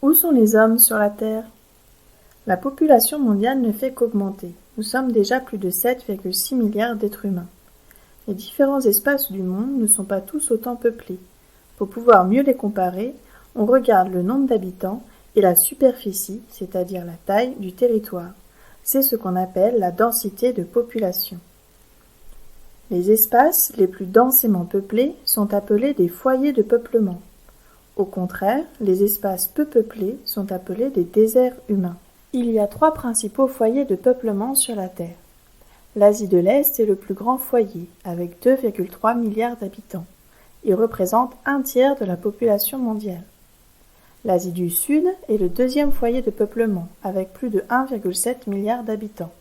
Où sont les hommes sur la Terre? La population mondiale ne fait qu'augmenter. Nous sommes déjà plus de 7,6 milliards d'êtres humains. Les différents espaces du monde ne sont pas tous autant peuplés. Pour pouvoir mieux les comparer, on regarde le nombre d'habitants et la superficie, c'est-à-dire la taille du territoire. C'est ce qu'on appelle la densité de population. Les espaces les plus densément peuplés sont appelés des foyers de peuplement. Au contraire, les espaces peu peuplés sont appelés des déserts humains. Il y a 3 principaux foyers de peuplement sur la Terre. L'Asie de l'Est est le plus grand foyer, avec 2,3 milliards d'habitants. Il représente un tiers de la population mondiale. L'Asie du Sud est le deuxième foyer de peuplement, avec plus de 1,7 milliard d'habitants.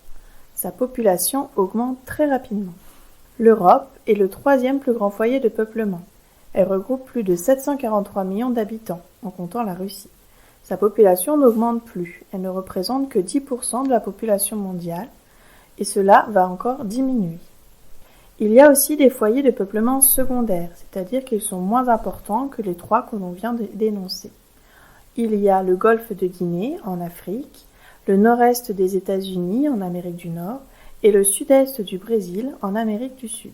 Sa population augmente très rapidement. L'Europe est le troisième plus grand foyer de peuplement. Elle regroupe plus de 743 millions d'habitants, en comptant la Russie. Sa population n'augmente plus, elle ne représente que 10% de la population mondiale, et cela va encore diminuer. Il y a aussi des foyers de peuplement secondaires, c'est-à-dire qu'ils sont moins importants que les 3 que l'on vient d'énoncer. Il y a le golfe de Guinée, en Afrique, le nord-est des États-Unis, en Amérique du Nord, et le sud-est du Brésil, en Amérique du Sud.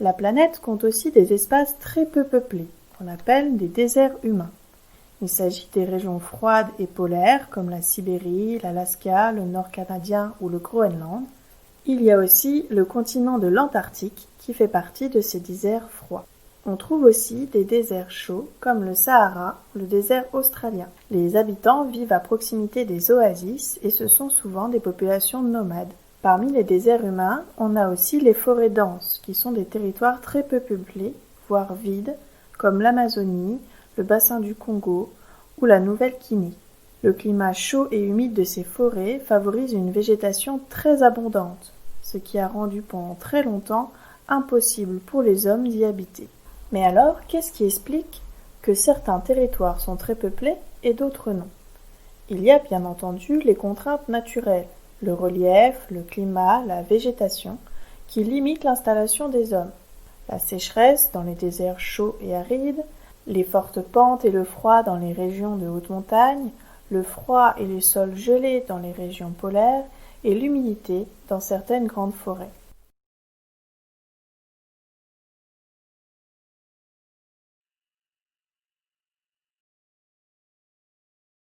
La planète compte aussi des espaces très peu peuplés, qu'on appelle des déserts humains. Il s'agit des régions froides et polaires comme la Sibérie, l'Alaska, le Nord canadien ou le Groenland. Il y a aussi le continent de l'Antarctique qui fait partie de ces déserts froids. On trouve aussi des déserts chauds comme le Sahara ou le désert australien. Les habitants vivent à proximité des oasis et ce sont souvent des populations nomades. Parmi les déserts humains, on a aussi les forêts denses, qui sont des territoires très peu peuplés, voire vides, comme l'Amazonie, le bassin du Congo ou la Nouvelle-Guinée. Le climat chaud et humide de ces forêts favorise une végétation très abondante, ce qui a rendu pendant très longtemps impossible pour les hommes d'y habiter. Mais alors, qu'est-ce qui explique que certains territoires sont très peuplés et d'autres non? Il y a bien entendu les contraintes naturelles, le relief, le climat, la végétation, qui limitent l'installation des hommes. La sécheresse dans les déserts chauds et arides, les fortes pentes et le froid dans les régions de haute montagne, le froid et les sols gelés dans les régions polaires et l'humidité dans certaines grandes forêts.